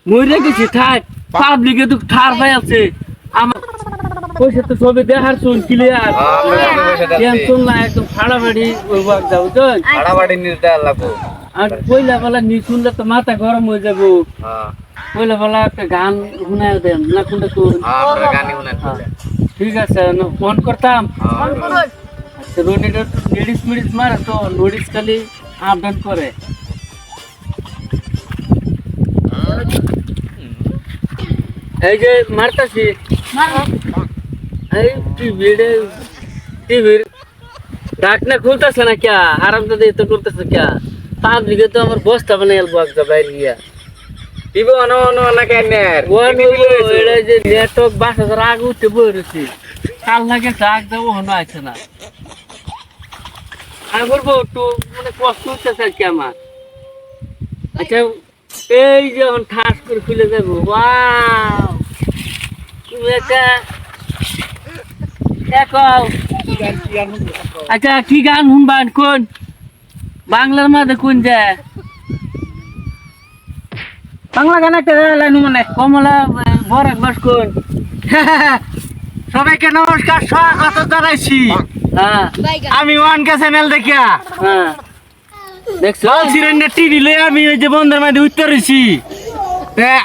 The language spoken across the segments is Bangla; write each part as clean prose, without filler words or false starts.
মরে গেছি থাক পাবলিকে তো ঠার ভাই আছে আমার পয়সা তো সবে দেখার শুন ক্লিয়ার টেনশন না একদম ফাড়াফাড়ি ওই বাগ যাও তো ফাড়াফাড়ি নিতে লাগবো আর পয়লা বেলা নি শুনলে তো মাথা গরম হয়ে যাবো পয়লা বেলা একটা গান শুনায় দেন না কোনটা কোন ঠিক আছে ফোন করতাম লেডিস মিডিস মারে তো নোটিস খালি আপডেট করে এই যে মারতাছি এই টিভির ঢাকনা খুলতেছে না ক্যা আরাম তো তো করতেছে ক্যা পাবলিকে তো আমার বস্তা বানাই এলবো একটা বাইরে গিয়া টিভি অনো অনো না কেন এটা যে নেটওয়ার্ক 22,000 আগে উঠে বই রয়েছি কাল লাগে ডাক দেবো হনো আছে না আমি বলবো একটু মানে কষ্ট হচ্ছে আর কি আমার আচ্ছা এই যে এখন ঠাস করে খুলে যাবো ওয়াও তুমি একটা আচ্ছা কি গান শুনবান কোন বাংলার মধ্যে কোন যায় বাংলা গান একটা লাইন মানে কমলা বরাক বাস কোন সবাইকে নমস্কার স্বাগত জানাইছি হ্যাঁ আমি ওয়ান কে চ্যানেল দেখিয়া হ্যাঁ দেখছো সিরেন্ডার টিভি লয়ে আমি ওই যে বন্ধের মধ্যে উত্তর হইছি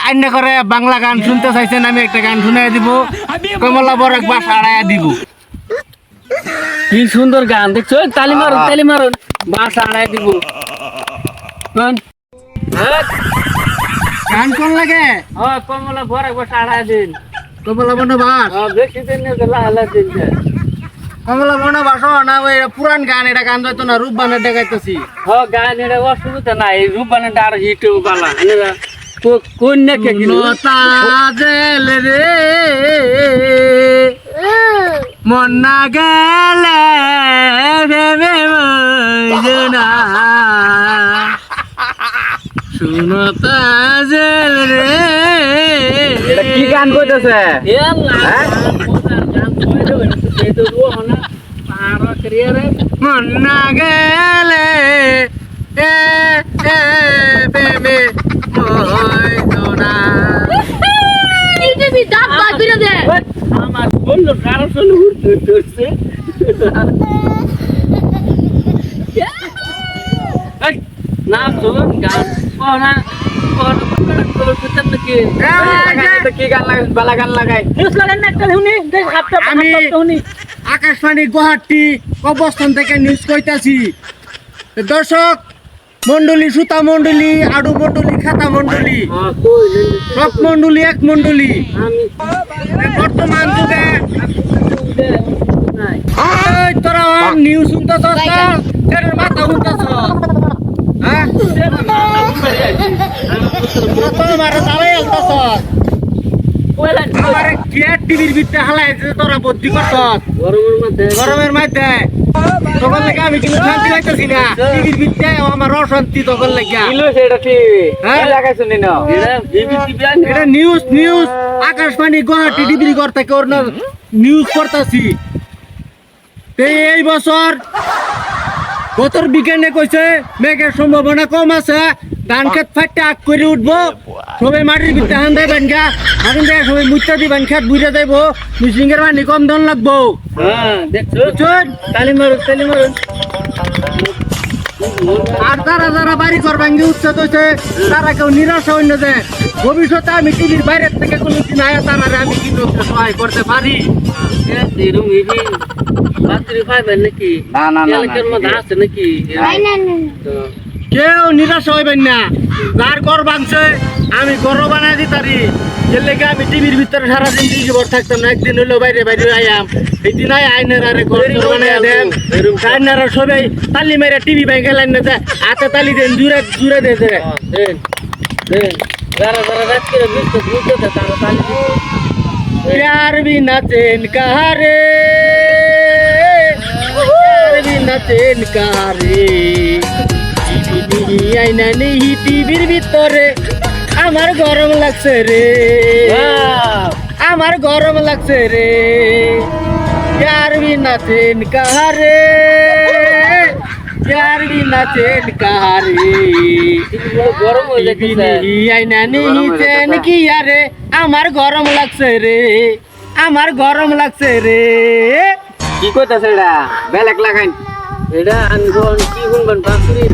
আইনা করে বাংলা গান শুনতে চাইছেন আমি একটা গান শুনাই দিব কমলা বরাক বাস আড়াইয়া দিব কি সুন্দর গান দেখছো তালি মারুন বাস আড়াই দিব কোন গান কোন লাগে কমলা বরাক বাস আড়াই দিন কমলা বনবাস বেশি দিন লালা দিন কমলা বনবাস না ওই পুরান গান এটা গান যাইতো না রূপ বানের দেখাইতেছি গান এটা অসুবিধা নাই রূপ বানাটা আর হিটু বালা কোন নাকি তাজেল রে মন না গেলে ভেবে মজনা শুনো তাজেল রে এটা কি গান কইতেছে মন না গেলে প্রেমে মজনা আমার বললো কারো শুনে উঠছে নাম তো গান পড়া কি গান লাগাই বালা গান লাগাই আমি আকাশবাণী গুয়াহাটি অবস্থান থেকে নিউজ কইতাছি দর্শক মন্ডলী সুতা মন্ডলী আডু মন্ডলী খাতা মন্ডলী সব মন্ডলী এক মন্ডলী বর্তমান যুগে তোরা নিউজ শুনতেছ মাথা শুনতেছ হ্যাঁ তোমার তারাই আসতেছ আমার টিভির ভিতরে হালাই তোরা বুদ্ধি করছ গরমের মধ্যে তখন লাগে আমি কিন্তু শান্তি পাইতেছি না টিভির ভিতরে আমার অশান্তি তখন লাগিয়া এটা নিউজ নিউজ আকাশবাণী গুয়াহাটি টিভির ঘর থেকে ওর নিউজ করতেছি এই বছর বতর বিজ্ঞানে কইছে মেঘের সম্ভাবনা কম আছে ধান খেত ফাটতে আগ করে উঠবো সবাই মাটির ভিতরে হান দেবেন গা হান দেয় সবাই মুচা দিবেন খেত বুঝে দেব মিশিংয়ের পানি কম ধন লাগবো দেখছো তালি মারুন আর যারা যারা বাড়ি ঘর ভাঙ্গি উচ্ছেদ হয়েছে তারা কেউ নিরাশা হইল যে ভবিষ্যতে আমি টিভির বাইরের থেকে কোনো দিন আয়া তারা আমি কিন্তু সহায় করতে পারি নাকি আছে নাকি কেউ নিরাশা হইবেন না যার ঘর ভাঙছে আমি ঘর বানাই দিতারি এর লেগে আমি টিভির ভিতরে সারাদিন জীবন থাকতাম না একদিন হইলো বাইরে বাইরে আয়াম এই দিন আইনের আরে ঘর বানাই দেন আইনারা সবাই তালি মেরে টিভি ভাঙে লাইন না যায় হাতে তালি দেন জুড়ে জুড়ে দে যারা যারা রাত করে বুঝতে তারা তালি प्यार बिना चैन कहा रे प्यार बिना चैन कहा रे আইনা নেই টিভির ভিতরে আমার গরম লাগছে রে আমার গরম লাগছে রে प्यार बिना चैन कहा रे प्यार भी नाचेन कहारे গরম হয়ে যাচ্ছে আইনা নিচেন কি আরে আমার গরম লাগছে রে আমার গরম লাগছে রে কি কইতাছে এটা বেলেক লাগাইন এটা আনগন কি শুনবেন বাসুরি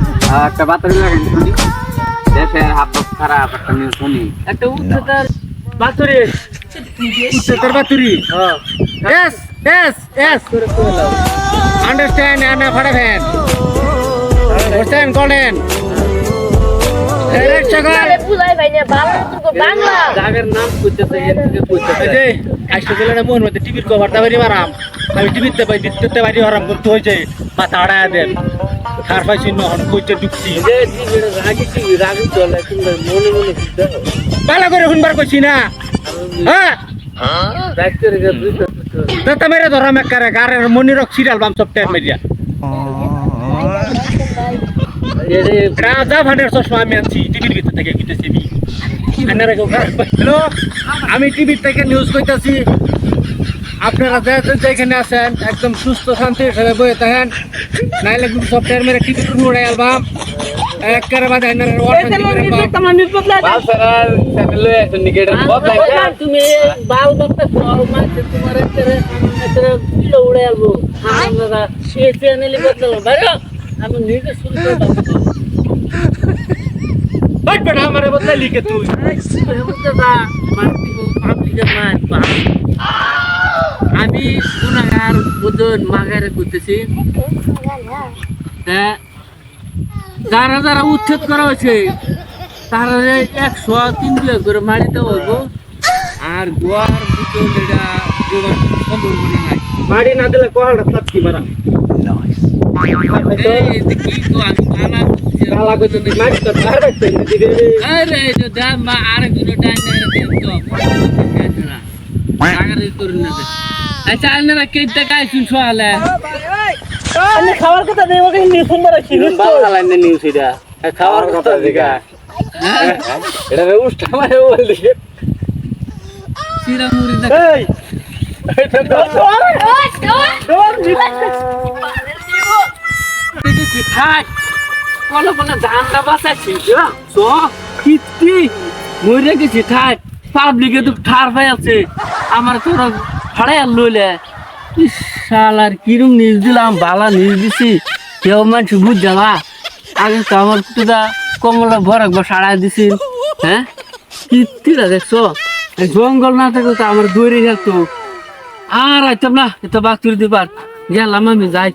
একটা বাতারি লাগাইন শুনি দেশের হাত খারাপ একটা নিউজ শুনি একটা উচ্চতার বাসুরি উচ্চতর বাতুরি হ্যাঁ yes yes yes করে লাও understand ana fadafen understand golden direct chagal বুঝাই ভাই না বাংলা জায়গার নাম কইতেছে এর থেকে কইতেছে এই যে আজকে গেলে মন মধ্যে টিভির কভারটা বাড়ি মারাম আমি টিভিতে পাই দিতে বাড়ি হারাম করতে হয়েছে মাথা আড়ায় দেন খার পাইছি নহন কইতে ঢুকছি যে টিভির রাগি চলে কিন্তু মনে মনে দেখো ভালো করে শুনবার কইছি না হ্যাঁ ডাক্তার কে দুইটা দাতা মেরে ধরাম একারে গারের মনিরক সিরিয়াল বাম সপ্তাহে মেরিয়া এরে রাজা ভান্ডার চশমা আমি আনছি টিভির ভিতর থেকে কিনতেছি হ্যালো আমি টিভির থেকে নিউজ কইতাছি আপনারা যেখানে আছেন একদম সুস্থ শান্তি হিসেবে বয়ে থাকেন নাইলে কিন্তু সফটওয়্যার মেরে টিভি উড়ে অ্যালবাম একেবারে বাদে বালসারার চ্যানেলে একটা নিগেটার বদলাই তুমি বাল বাচ্চা কল মারতে তোমার একটা কিলো উড়ে আলবো আমরা এই চ্যানেলে বদলালো বাইরে আমি নিজে শুরু করলাম আমারে বদলে লিখে তুই আমি গুণাগার বুধন মাগারে করতেছি যারা যারা উচ্ছেদ করা হয়েছে তারা 103 বিঘা করে মারিতে হইব আর গোয়ার বুধন এটা দেওয়ার সম্ভাবনা নাই বাড়ি না দিলে কোহালটা তাৎকি মারা এই দেখি তো আমি কালা কালা কইতে তুই মারি তো তার বাইতে দিবে আরে যে দাম মা আরে কোনো টাইম নাই রে তো কেনরা আগারে করুন না আচ্ছা আন্নারা কেটে কাই শুন সোয়ালে আমি খাবার কথা দেই ওকে নিউজ শুনবার আছি বালসালাইন নিউজ এটা খাওয়ার কথা দিগা এটা উষ্টা মারে বল দিকে সিরা মুড়ি না এই দেখি থাক কোন কোন ধানটা বাঁচাচ্ছি তো কিত্তি মরে গেছি থাক পাবলিকে তো ঠার পাই আছে আমার তোর ভাড়াই আর লইলে শালার কিরম নিউজ দিলাম বালা নিউজ দিছি কেউ মানুষ বুঝ যাবা আগে তো আমার কুকুরা কমলা ভর একবার সাড়াই দিছি হ্যাঁ কিত্তিরা দেখছো জঙ্গল না থাকলে তো আমার দৌড়ে যেত আর আইতাম না এত বাক তুলে দিবার গেলাম আমি যাই